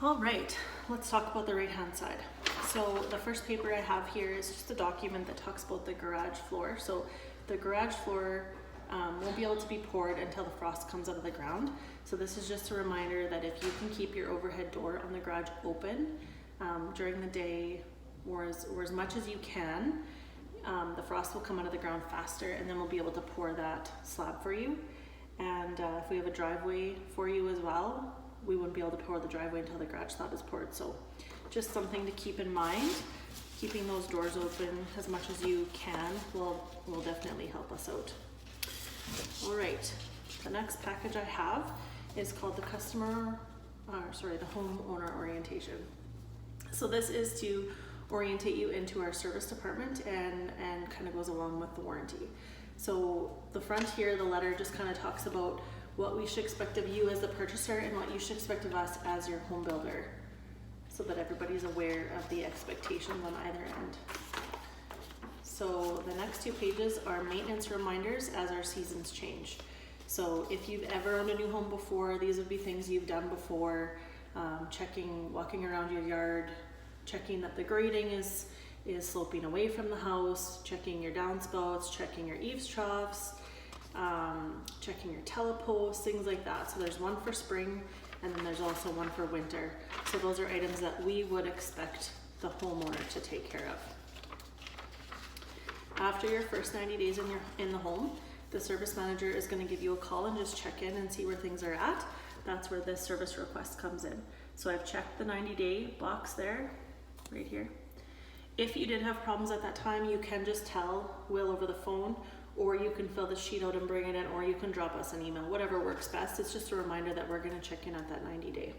All right, let's talk about the right-hand side. So the first paper I have here is just a document that talks about the garage floor. So the garage floor won't be able to be poured until the frost comes out of the ground. So this is just a reminder that if you can keep your overhead door on the garage open during the day or as much as you can, the frost will come out of the ground faster, and then we'll be able to pour that slab for you. And if we have a driveway for you as well, we wouldn't be able to pour the driveway until the garage slab is poured. So just something to keep in mind. Keeping those doors open as much as you can will definitely help us out. All right, the next package I have is called the the homeowner orientation. So this is to orientate you into our service department and kind of goes along with the warranty. So the front here, the letter just kind of talks about what we should expect of you as the purchaser and what you should expect of us as your home builder, so that everybody's aware of the expectations on either end. So the next two pages are maintenance reminders as our seasons change. So if you've ever owned a new home before, these would be things you've done before, walking around your yard, checking that the grading is sloping away from the house, checking your downspouts, checking your eaves troughs, checking your teleposts, things like that. So there's one for spring, and then there's also one for winter. So those are items that we would expect the homeowner to take care of. After your first 90 days in the home, the service manager is going to give you a call and just check in and see where things are at. That's where this service request comes in. So I've checked the 90-day box there, right here. If you did have problems at that time, you can just tell Will over the phone, or you can fill the sheet out and bring it in, or you can drop us an email, whatever works best. It's just a reminder that we're going to check in at that 90-day.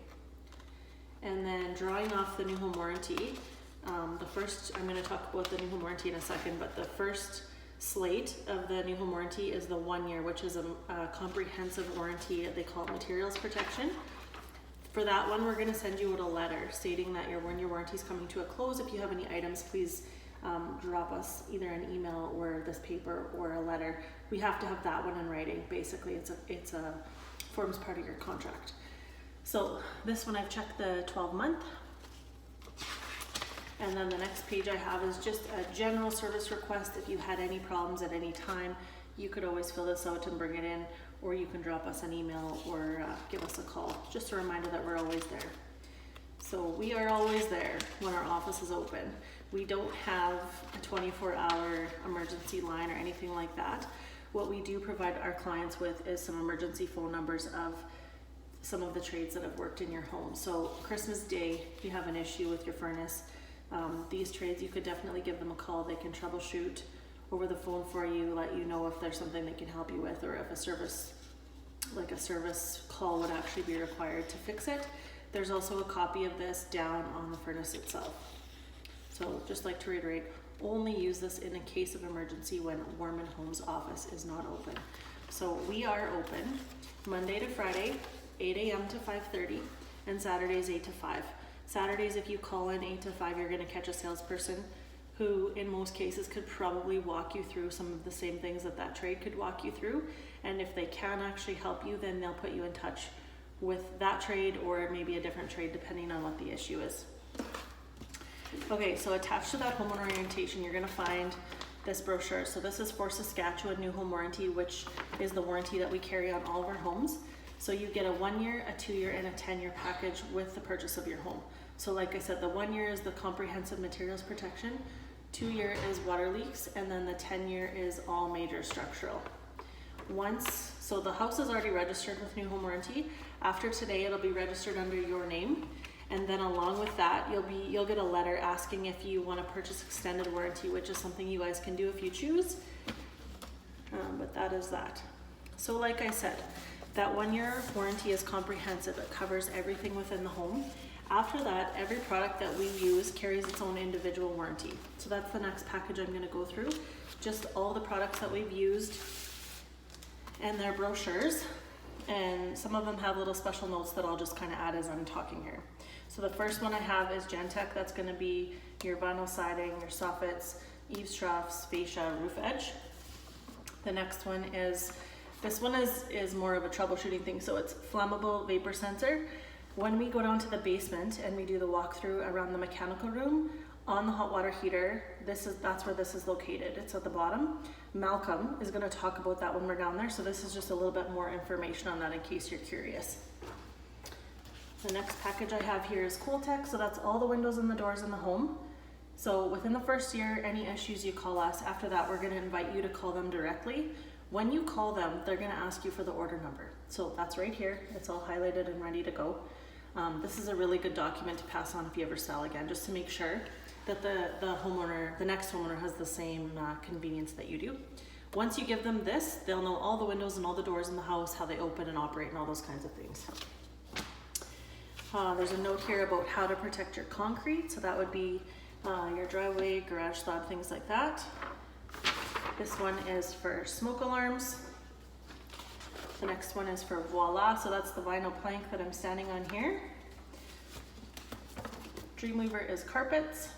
And then drawing off the new home warranty, I'm going to talk about the new home warranty in a second, but the first slate of the new home warranty is the 1 year, which is a comprehensive warranty. They call it materials protection. For that one, we're going to send you out a letter stating that when your warranty is coming to a close. If you have any items, please drop us either an email or this paper or a letter. We have to have that one in writing. Basically, it's a forms part of your contract. So this one, I've checked the 12-month. And then the next page I have is just a general service request. If you had any problems at any time, you could always fill this out and bring it in, or you can drop us an email or give us a call. Just a reminder that we're always there. So we are always there when our office is open. We don't have a 24-hour emergency line or anything like that. What we do provide our clients with is some emergency phone numbers of some of the trades that have worked in your home. So Christmas Day, if you have an issue with your furnace, these trades, you could definitely give them a call. They can troubleshoot over the phone for you, let you know if there's something they can help you with, or if a service call would actually be required to fix it. There's also a copy of this down on the furnace itself. So just like to reiterate, only use this in a case of emergency when Warman Homes office is not open. So we are open Monday to Friday, 8 a.m. to 5:30, and Saturdays 8 to 5. Saturdays, if you call in 8 to 5, you're going to catch a salesperson who in most cases could probably walk you through some of the same things that trade could walk you through. And if they can actually help you, then they'll put you in touch with that trade or maybe a different trade depending on what the issue is. Okay, so attached to that homeowner orientation, you're going to find this brochure. So this is for Saskatchewan New Home Warranty, which is the warranty that we carry on all of our homes. So you get a 1 year, a 2 year, and a 10-year package with the purchase of your home. So like I said, the 1 year is the comprehensive materials protection, 2 year is water leaks, and then the 10-year is all major structural. So the house is already registered with New Home Warranty. After today, it'll be registered under your name. And then along with that, you'll get a letter asking if you want to purchase extended warranty, which is something you guys can do if you choose. But that is that. So like I said, that 1 year warranty is comprehensive. It covers everything within the home. After that, every product that we use carries its own individual warranty. So that's the next package I'm going to go through. Just all the products that we've used and their brochures. And some of them have little special notes that I'll just kind of add as I'm talking here. So the first one I have is Gentech. That's going to be your vinyl siding, your soffits, eaves troughs, fascia, roof edge. The next one is, this one is more of a troubleshooting thing. So it's Flammable vapor sensor. When we go down to the basement and we do the walkthrough around the mechanical room, on the hot water heater, that's where this is located. It's at the bottom. Malcolm is going to talk about that when we're down there, so this is just a little bit more information on that in case you're curious. The next package I have here is Cool-Tech, so that's all the windows and the doors in the home. So within the first year, any issues you call us. After that, we're going to invite you to call them directly. When you call them, they're going to ask you for the order number. So that's right here. It's all highlighted and ready to go. This is a really good document to pass on if you ever sell again, just to make sure that the next homeowner has the same convenience that you do. Once you give them this, they'll know all the windows and all the doors in the house, how they open and operate and all those kinds of things. There's a note here about how to protect your concrete. So that would be your driveway, garage slab, things like that. This one is for smoke alarms. The next one is for voila, so that's the vinyl plank that I'm standing on here. Dreamweaver is carpets.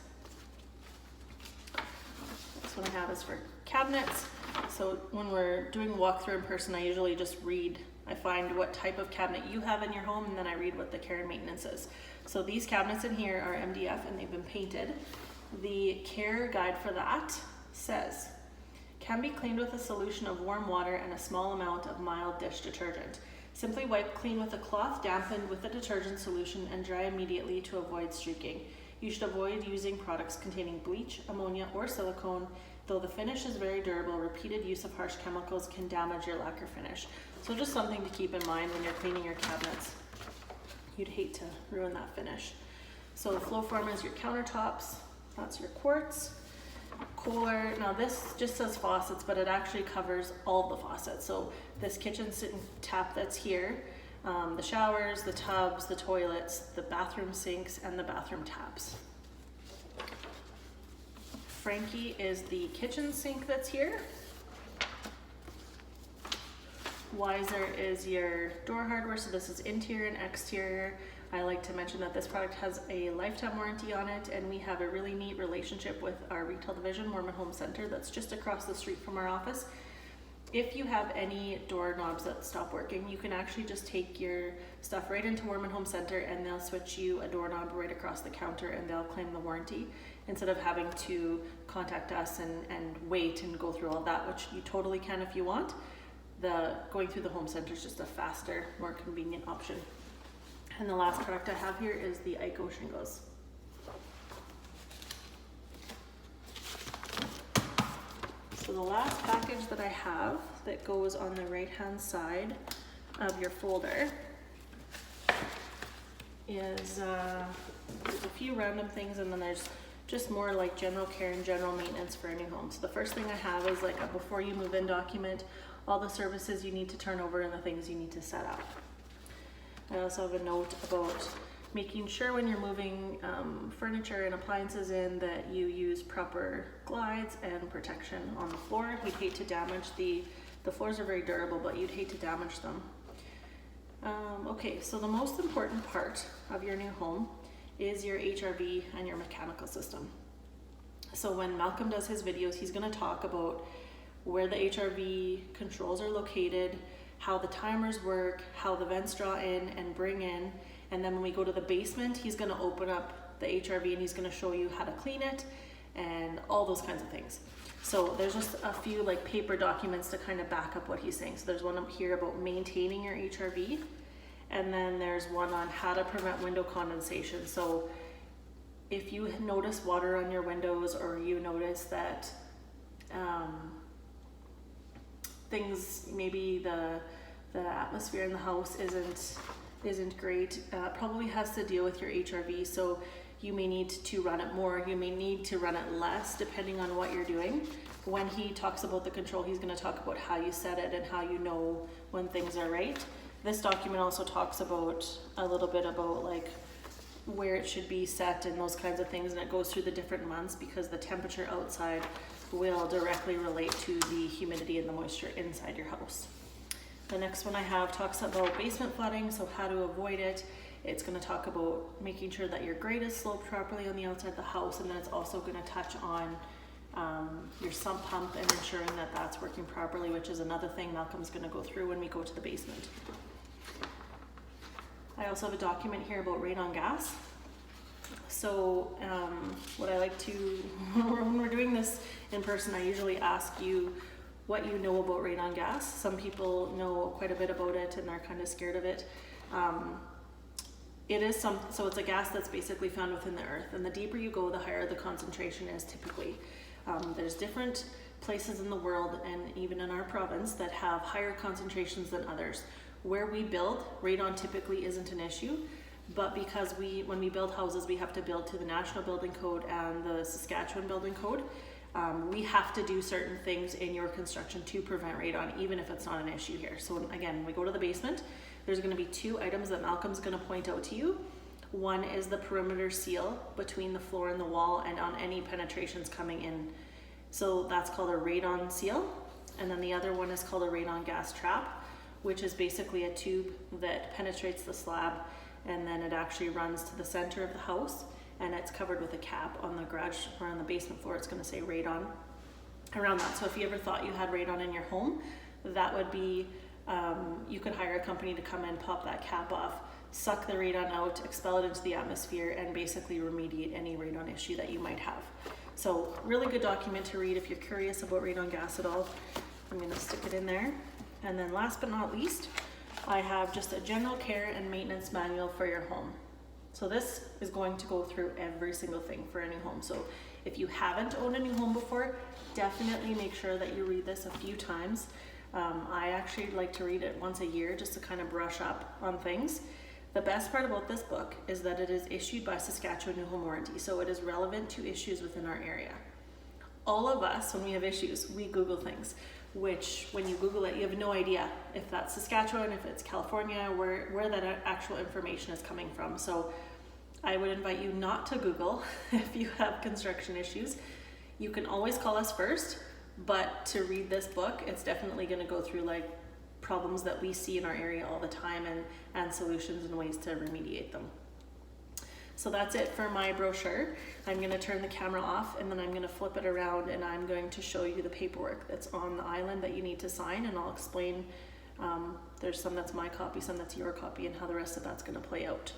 This one I have is for cabinets. So when we're doing walkthrough in person, I usually just read. I find what type of cabinet you have in your home, and then I read what the care and maintenance is. So these cabinets in here are MDF and they've been painted. The care guide for that says, can be cleaned with a solution of warm water and a small amount of mild dish detergent. Simply wipe clean with a cloth dampened with the detergent solution and dry immediately to avoid streaking. You should avoid using products containing bleach, ammonia, or silicone. Though the finish is very durable, repeated use of harsh chemicals can damage your lacquer finish. So just something to keep in mind when you're cleaning your cabinets. You'd hate to ruin that finish. So Flowform is your countertops. That's your quartz. Kohler, now this just says faucets, but it actually covers all the faucets. So this kitchen sink tap that's here, the showers, the tubs, the toilets, the bathroom sinks, and the bathroom taps. Frankie is the kitchen sink that's here. Wiser is your door hardware, so this is interior and exterior. I like to mention that this product has a lifetime warranty on it, and we have a really neat relationship with our retail division, Mormon Home Center, that's just across the street from our office. If you have any doorknobs that stop working, you can actually just take your stuff right into Mormon Home Center and they'll switch you a doorknob right across the counter and they'll claim the warranty instead of having to contact us and wait and go through all that, which you totally can if you want. Going through the home center is just a faster, more convenient option. And the last product I have here is the ICO shingles. So the last package that I have that goes on the right-hand side of your folder is there's a few random things, and then there's just more like general care and general maintenance for a new home. So the first thing I have is like a before you move in document, all the services you need to turn over and the things you need to set up. I also have a note about making sure when you're moving furniture and appliances in that you use proper glides and protection on the floor. You'd hate to damage the floors are very durable, but you'd hate to damage them. Okay, so the most important part of your new home is your HRV and your mechanical system. So when Malcolm does his videos, he's going to talk about where the HRV controls are located, how the timers work, how the vents draw in and bring in, and then when we go to the basement, he's going to open up the HRV and he's going to show you how to clean it and all those kinds of things. So there's just a few like paper documents to kind of back up what he's saying. So there's one up here about maintaining your HRV, and then there's one on how to prevent window condensation. So if you notice water on your windows, or you notice that things, maybe the atmosphere in the house isn't great, probably has to deal with your HRV. So you may need to run it more, you may need to run it less, depending on what you're doing. When he talks about the control, he's going to talk about how you set it and how you know when things are right. This document also talks about a little bit about like where it should be set and those kinds of things, and it goes through the different months because the temperature outside will directly relate to the humidity and the moisture inside your house. The next one I have talks about basement flooding, so how to avoid it. It's going to talk about making sure that your grate is sloped properly on the outside of the house, and then it's also going to touch on your sump pump and ensuring that that's working properly, which is another thing Malcolm's going to go through when we go to the basement. I also have a document here about radon gas. So what I like to, when we're doing this in person, I usually ask you what you know about radon gas. Some people know quite a bit about it and are kind of scared of it. So it's a gas that's basically found within the earth, and the deeper you go, the higher the concentration is typically. There's different places in the world and even in our province that have higher concentrations than others. Where we build, radon typically isn't an issue, but because when we build houses, we have to build to the National Building Code and the Saskatchewan Building Code. We have to do certain things in your construction to prevent radon, even if it's not an issue here. So again, we go to the basement, there's going to be 2 items that Malcolm's going to point out to you. One is the perimeter seal between the floor and the wall and on any penetrations coming in. So that's called a radon seal. And then the other one is called a radon gas trap, which is basically a tube that penetrates the slab, and then it actually runs to the center of the house, and it's covered with a cap. On the garage or on the basement floor, it's going to say radon around that. So if you ever thought you had radon in your home, that would be, you could hire a company to come in, pop that cap off, suck the radon out, expel it into the atmosphere, and basically remediate any radon issue that you might have. So really good document to read if you're curious about radon gas at all. I'm going to stick it in there. And then last but not least, I have just a general care and maintenance manual for your home. So this is going to go through every single thing for any home. So if you haven't owned a new home before, definitely make sure that you read this a few times. I actually like to read it once a year just to kind of brush up on things. The best part about this book is that it is issued by Saskatchewan New Home Warranty, so it is relevant to issues within our area. All of us, when we have issues, we Google things, which when you Google it, you have no idea if that's Saskatchewan, if it's California, where that actual information is coming from. So I would invite you not to Google if you have construction issues. You can always call us first, but to read this book, it's definitely going to go through like problems that we see in our area all the time and solutions and ways to remediate them. So that's it for my brochure. I'm going to turn the camera off, and then I'm going to flip it around, and I'm going to show you the paperwork that's on the island that you need to sign, and I'll explain, there's some that's my copy, some that's your copy, and how the rest of that's going to play out.